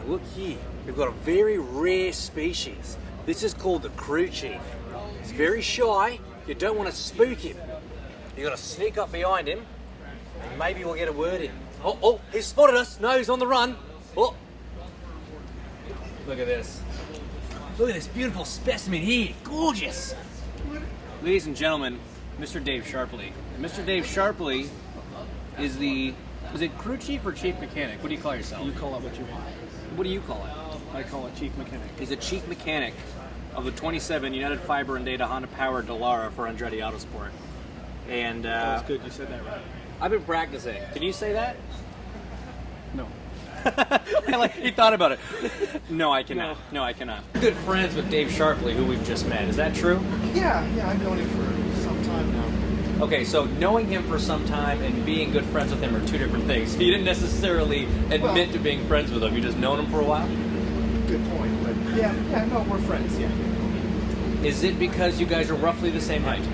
look here. We've got a very rare species. This is called the crew chief. He's very shy. You don't want to spook him. You've got to sneak up behind him, and maybe we'll get a word in. Oh, he's spotted us. No, he's on the run. Oh. Look at this. Look at this beautiful specimen here. Gorgeous. Ladies and gentlemen, Mr. Dave Sharpley. And Mr. Dave Sharpley is it crew chief or chief mechanic? What do you call yourself? You call it what you want. What do you call it? I call it chief mechanic. He's a chief mechanic of the 27 United Fiber and Data Honda powered Dallara for Andretti Autosport. And That was good. You said that right. I've been practicing. Can you say that? No. He thought about it. No, I cannot. No, I cannot. Good friends with Dave Sharpley, who we've just met. Is that true? Yeah, I've known him for some time now. Okay, so knowing him for some time and being good friends with him are two different things. You didn't necessarily admit to being friends with him. You just known him for a while? Good point, but no, we're friends, yeah. Is it because you guys are roughly the same height?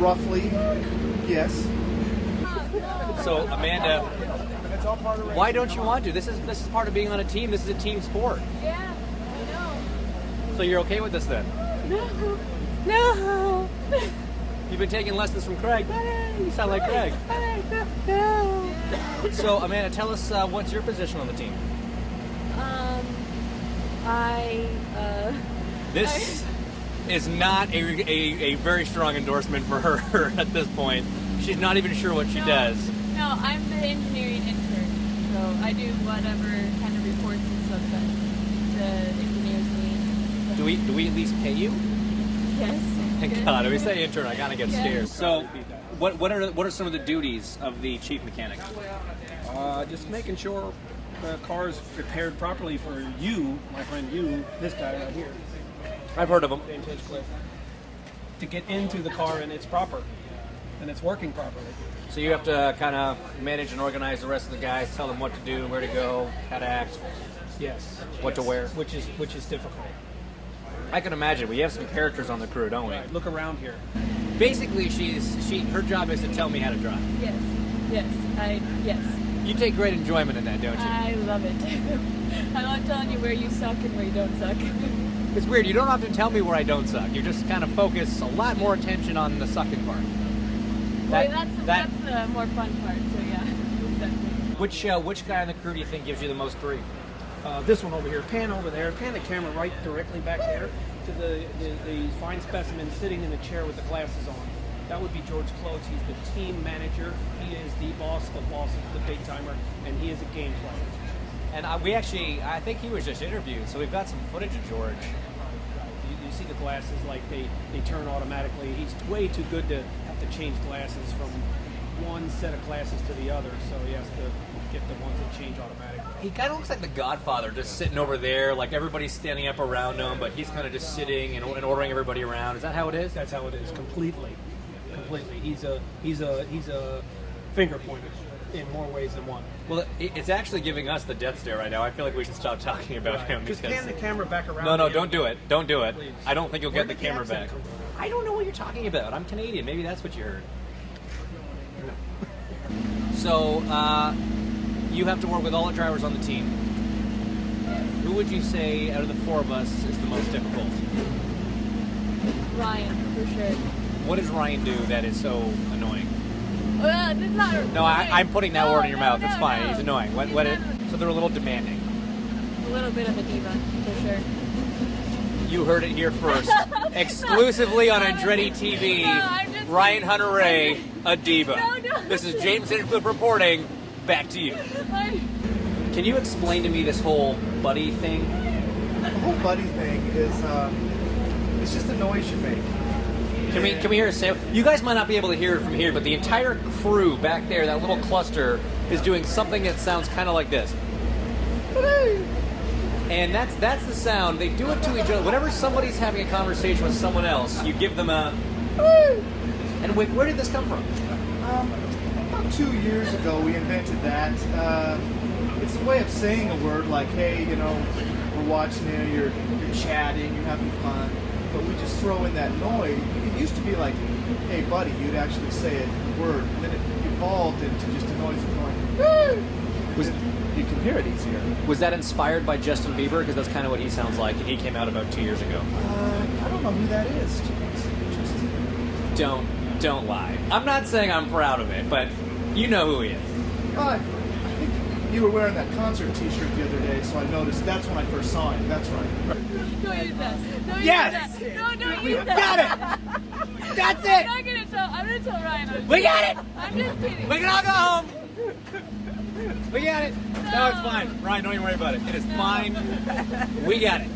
Roughly, yes. So, Amanda, why don't you want to? This is part of being on a team. This is a team sport. Yeah, I know. So you're okay with this then? No. You've been taking lessons from Craig. You sound like Craig. No. So, Amanda, tell us what's your position on the team? This is not a very strong endorsement for her at this point. She's not even sure what she does. No, I'm the engineering intern, so I do whatever kind of reports and stuff that the engineers need. Do we at least pay you? Yes. Thank God. If we say intern, I gotta get scared. So, what are some of the duties of the chief mechanic? Just making sure the car is prepared properly for you, my friend you, this guy right here, I've heard of them. James Hinchcliffe, to get into the car and it's proper, and it's working properly. So you have to kind of manage and organize the rest of the guys, tell them what to do, where to go, how to act, Yes. what to wear. Which is difficult. I can imagine. We have some characters on the crew, don't we? Right, look around here. Basically, her job is to tell me how to drive. Yes. You take great enjoyment in that, don't you? I love it. I love telling you where you suck and where you don't suck. It's weird. You don't often tell me where I don't suck. You just kind of focus a lot more attention on the sucking part. That's the more fun part. So yeah, exactly. Which guy on the crew do you think gives you the most grief? This one over here, pan over there, pan the camera right directly back there to the fine specimen sitting in the chair with the glasses on. That would be George Close. He's the team manager. He is the boss of bosses, the big timer, and he is a game player. And I think he was just interviewed, so we've got some footage of George. You see the glasses like they turn automatically. He's way too good to have to change glasses from one set of glasses to the other, so he has to get the ones that change automatically. He kind of looks like the Godfather, just sitting over there, like everybody's standing up around him, but he's kind of just sitting and ordering everybody around. Is that how it is? That's how it is, completely. He's a finger pointer in more ways than one. Well, it's actually giving us the death stare right now. I feel like we should stop talking about him. Just pan the camera back around. No, don't do it. Don't do it. Please. I don't think you'll Where get the did camera accent back. come from? I don't know what you're talking about. I'm Canadian. Maybe that's what you heard. So, you have to work with all the drivers on the team. Who would you say out of the four of us is the most difficult? Ryan, for sure. What does Ryan do that is so annoying? Well, it's not. No, I'm putting that word in your mouth. It's fine. No. He's annoying. So they're a little demanding. A little bit of a diva, for sure. You heard it here first. Exclusively on Andretti TV. No, I'm just Ryan kidding. Hunter Ray, a diva. No. This is James Hinchcliffe reporting. Back to you. Can you explain to me this whole buddy thing? The whole buddy thing is, it's just a noise you make. Can we hear a sample? You guys might not be able to hear it from here, but the entire crew back there, that little cluster, is doing something that sounds kind of like this. And that's the sound. They do it to each other. Whenever somebody's having a conversation with someone else, you give them a... And where did this come from? About 2 years ago, we invented that. It's a way of saying a word like, hey, we're watching you, you're chatting, you're having fun. But we just throw in that noise. It used to be like, hey, buddy, you'd actually say a word. And then it evolved into just a noise of going, you you can hear it easier. Was that inspired by Justin Bieber? Because that's kind of what he sounds like, and he came out about 2 years ago. I don't know who that is. Don't lie. I'm not saying I'm proud of it, but you know who he is. I think you were wearing that concert T-shirt the other day, so I noticed. That's when I first saw him. That's right. Don't use that. Don't Yes! use that. No, don't use that. Got it! That's it! I'm gonna tell Ryan. We got it! I'm just kidding. We can all go home! We got it! No, it's fine. Ryan, don't even worry about it. It is fine. We got it.